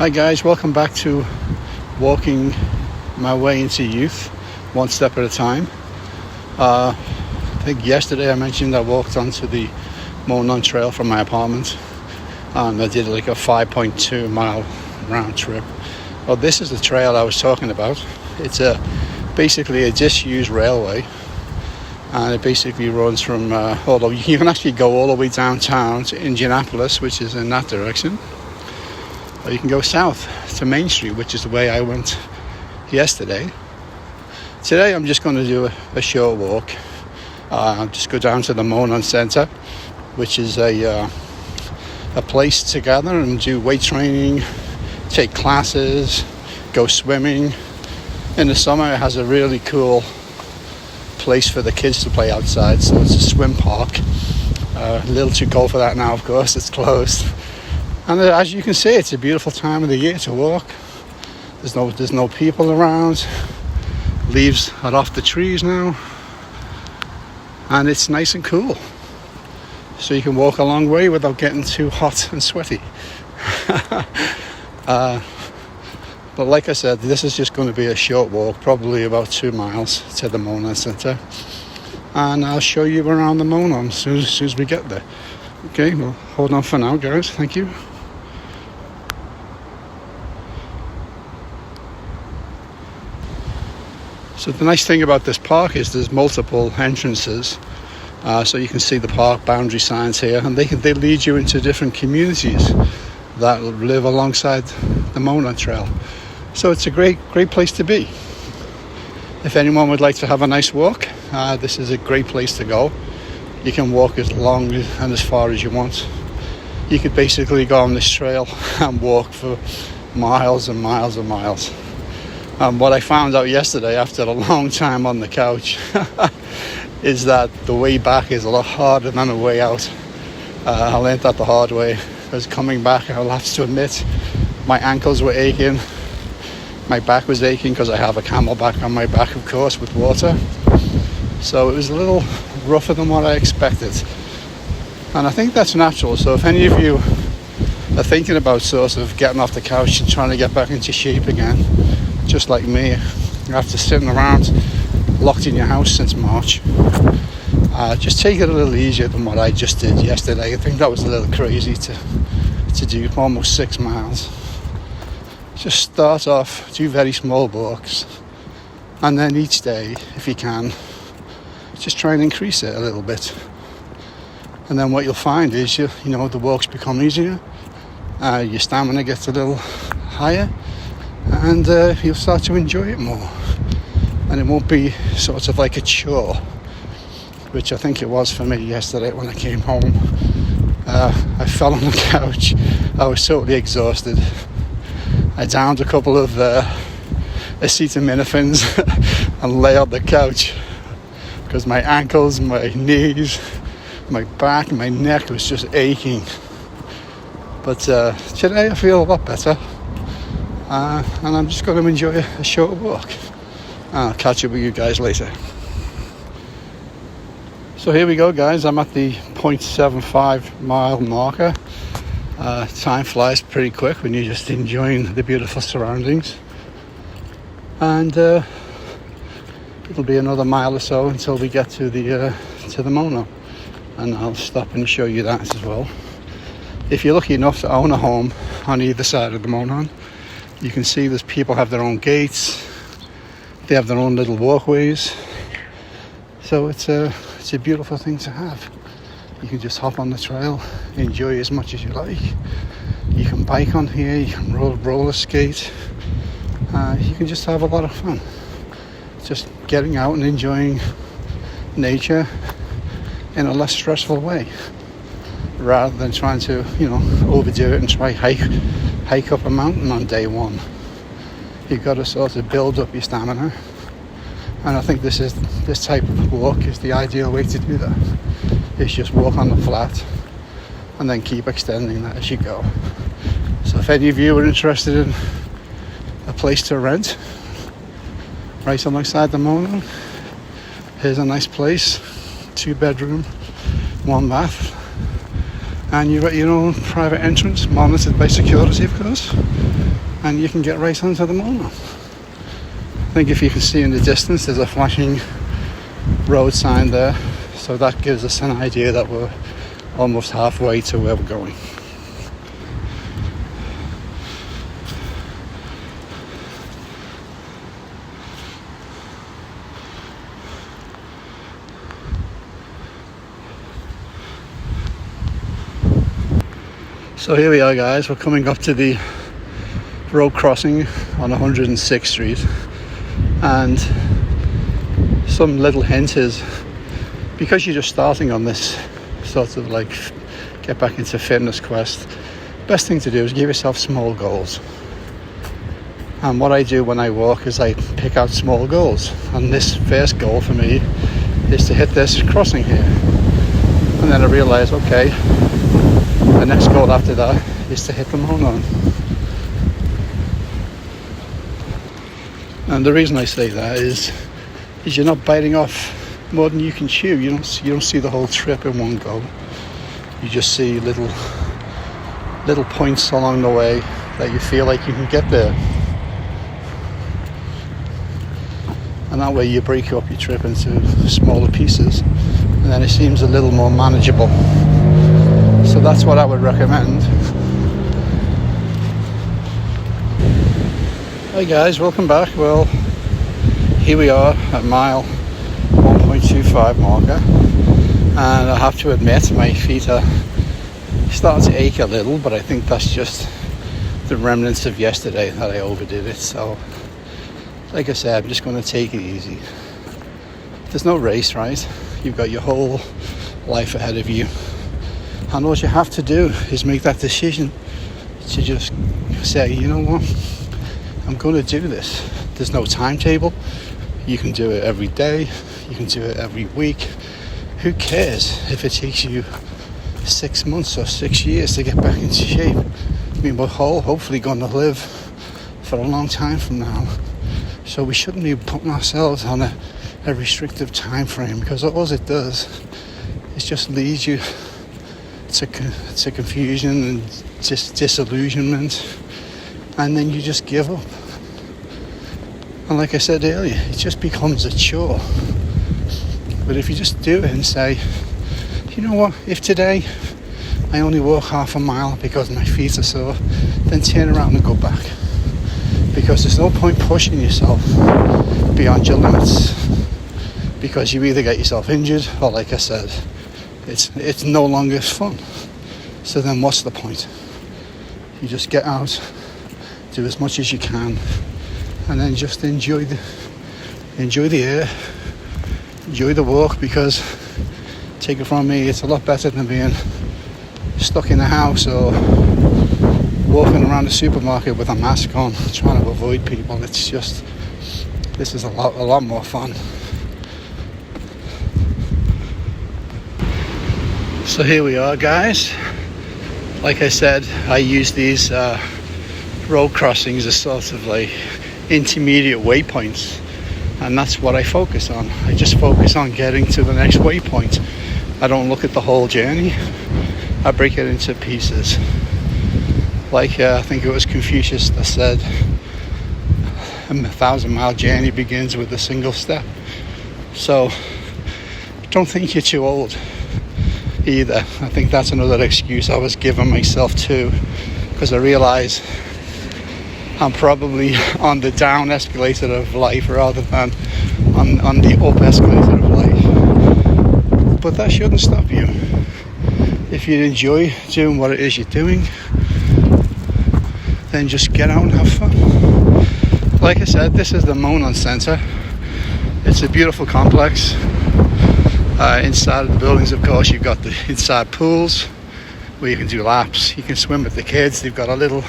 Hi guys, welcome back to walking my way into youth, one step at a time. I think yesterday I mentioned I walked onto the Monon Trail from my apartment and I did like a 5.2 mile round trip. Well, this is the trail I was talking about. It's basically a disused railway, and it basically runs from, although you can actually go all the way downtown to Indianapolis, which is in that direction. Or you can go south to Main Street, which is the way I went yesterday. Today I'm just going to do a short walk. I'll just go down to the Monon Center, which is a place to gather and do weight training, take classes, go swimming. In the summer it has a really cool place for the kids to play outside, so it's a swim park. A little too cold for that now, of course, it's closed. And as you can see, it's a beautiful time of the year to walk. There's no people around. Leaves are off the trees now. And it's nice and cool. So you can walk a long way without getting too hot and sweaty. But like I said, this is just going to be a short walk, probably about 2 miles to the Monon Center. And I'll show you around the Monon as soon as we get there. Okay, well, hold on for now, guys. Thank you. So the nice thing about this park is there's multiple entrances. So you can see the park boundary signs here, and they lead you into different communities that live alongside the Monon Trail. So it's a great place to be. If anyone would like to have a nice walk, this is a great place to go. You can walk as long and as far as you want. You could basically go on this trail and walk for miles and miles and miles. What I found out yesterday after a long time on the couch is that the way back is a lot harder than the way out. I learned that the hard way, because coming back, I'll have to admit, my ankles were aching. My back was aching because I have a camelback on my back, of course, with water. So it was a little rougher than what I expected. And I think that's natural. So if any of you are thinking about sort of getting off the couch and trying to get back into shape again, just like me, after sitting around locked in your house since March, just take it a little easier than what I just did yesterday. I think that was a little crazy to do almost 6 miles. Just start off, do very small walks, and then each day, if you can, just try and increase it a little bit. And then what you'll find is the walks become easier, your stamina gets a little higher, and you'll start to enjoy it more. And it won't be sort of like a chore, which I think it was for me yesterday when I came home. I fell on the couch. I was totally exhausted. I downed a couple of acetaminophen and lay on the couch because my ankles, my knees, my back and my neck was just aching. But today I feel a lot better, and I'm just going to enjoy a short walk. I'll catch up with you guys later. So here we go, guys. I'm at the 0.75 mile marker. Time flies pretty quick when you're just enjoying the beautiful surroundings. And it'll be another mile or so until we get to the Monon, and I'll stop and show you that as well. If you're lucky enough to own a home on either side of the Monon, you can see there's people have their own gates. They have their own little walkways. So it's a beautiful thing to have. You can just hop on the trail, enjoy as much as you like. You can bike on here, you can roller skate. You can just have a lot of fun. Just getting out and enjoying nature in a less stressful way, rather than trying to, overdo it and try hike up a mountain on day one. You've got to sort of build up your stamina. And I think this type of walk is the ideal way to do that. It's just walk on the flat and then keep extending that as you go. So if any of you are interested in a place to rent right alongside the Monon, here's a nice place, 2-bedroom, 1 bath, and you've got your own private entrance, monitored by security, of course. and you can get right onto the Monon. I think if you can see in the distance, there's a flashing road sign there, so that gives us an idea that we're almost halfway to where we're going. So here we are, guys. We're coming up to the road crossing on 106th Street, and some little hint is, because you're just starting on this sort of like get back into fitness quest, best thing to do is give yourself small goals. And what I do when I walk is I pick out small goals, and this first goal for me is to hit this crossing here. And then I realize, okay, the next goal after that is to hit the Monon. And the reason I say that is you're not biting off more than you can chew. You don't see the whole trip in one go. You just see little points along the way that you feel like you can get there. And that way you break up your trip into smaller pieces, and then it seems a little more manageable. So that's what I would recommend. Hi guys, welcome back. Well, here we are at mile 1.25 marker, and I have to admit my feet are starting to ache a little, but I think that's just the remnants of yesterday that I overdid it. So like I said, I'm just going to take it easy. There's no race, right? You've got your whole life ahead of you, and all you have to do is make that decision to just say, you know what, I'm going to do this. There's no timetable. You can do it every day. You can do it every week. Who cares if it takes you 6 months or 6 years to get back into shape? I mean, we're hopefully going to live for a long time from now. So we shouldn't be putting ourselves on a restrictive time frame, because all it does is just leads you to confusion and disillusionment, and then you just give up. And like I said earlier, it just becomes a chore. But if you just do it and say, you know what, if today I only walk half a mile because my feet are sore, then turn around and go back. Because there's no point pushing yourself beyond your limits, because you either get yourself injured, or like I said, it's no longer fun. So then what's the point? You just get out, do as much as you can, and then just enjoy the air, enjoy the walk, because take it from me, it's a lot better than being stuck in the house or walking around the supermarket with a mask on trying to avoid people. It's just, this is a lot more fun. So here we are, guys. Like I said, I use these road crossings as sort of like intermediate waypoints, and that's what I focus on. I just focus on getting to the next waypoint. I don't look at the whole journey. I break it into pieces. Like I think it was Confucius that said, a 1,000-mile journey begins with a single step. So don't think you're too old either. I think that's another excuse I was giving myself too, because I realize I'm probably on the down escalator of life rather than on the up escalator of life. But that shouldn't stop you. If you enjoy doing what it is you're doing, then just get out and have fun. Like I said, this is the Monon Center. It's a beautiful complex. Inside of the buildings, of course, you've got the inside pools where you can do laps. You can swim with the kids. They've got a little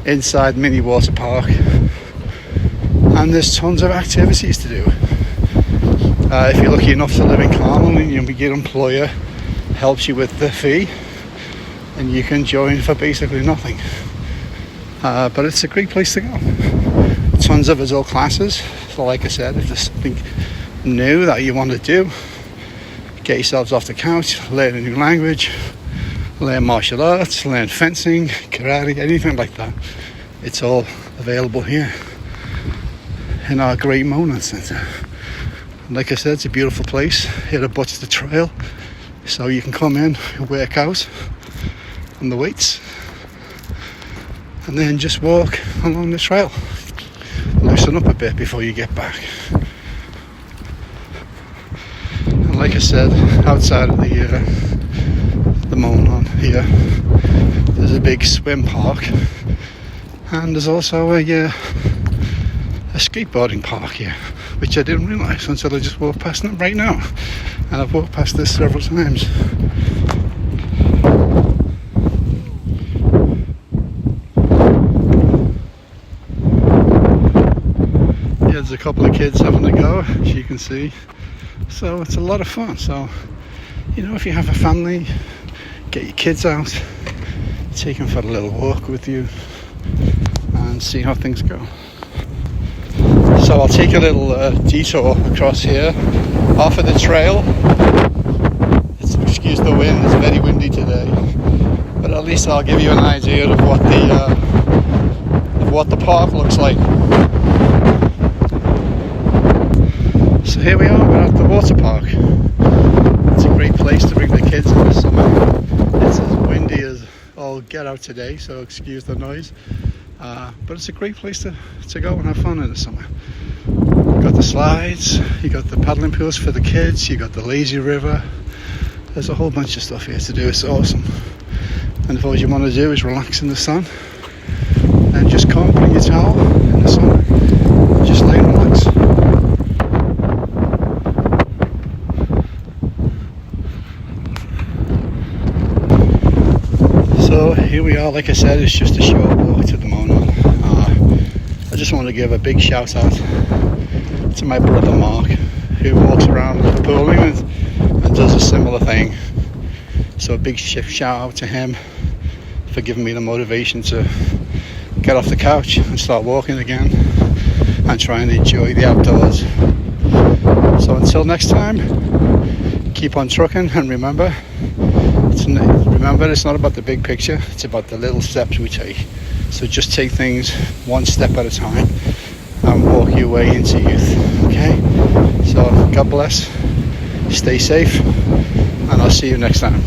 inside mini water park, and there's tons of activities to do. If you're lucky enough to live in Carmel, and your employer helps you with the fee, and you can join for basically nothing. But it's a great place to go. Tons of adult classes. So like I said, if there's something new that you want to do, get yourselves off the couch, learn a new language, learn martial arts, learn fencing, karate, anything like that. It's all available here in our great Monon Center. And like I said, it's a beautiful place. It abuts the trail, so you can come in and work out on the weights and then just walk along the trail. Loosen up a bit before you get back. And like I said, outside of the Monon here, there's a big swim park, and there's also a skateboarding park here, which I didn't realise until I just walked past it right now, and I've walked past this several times. Yeah, there's a couple of kids having a go, as you can see, so it's a lot of fun. So, you know, if you have a family, get your kids out, take them for a little walk with you and see how things go. So I'll take a little detour across here off of the trail. Excuse the wind, it's very windy today, but at least I'll give you an idea of what the park looks like. So here we are, we're at the water park. It's a great place to bring the kids in the summer. It's as windy as all get out today, so excuse the noise. But it's a great place to go and have fun in the summer. You got the slides, you got the paddling pools for the kids, you got the lazy river. There's a whole bunch of stuff here to do. It's awesome. And if all you want to do is relax in the sun, then just come, bring your towel in the sun, and just lay and relax. So here we are. Like I said, it's just a short walk to the Monon. I just want to give a big shout out to my brother Mark, who walks around pooling and does a similar thing. So a big shout out to him for giving me the motivation to get off the couch and start walking again and try and enjoy the outdoors. So until next time, keep on trucking, and remember it's not about the big picture, it's about the little steps we take. So just take things one step at a time and walk your way into youth. Okay? So God bless, stay safe, and I'll see you next time.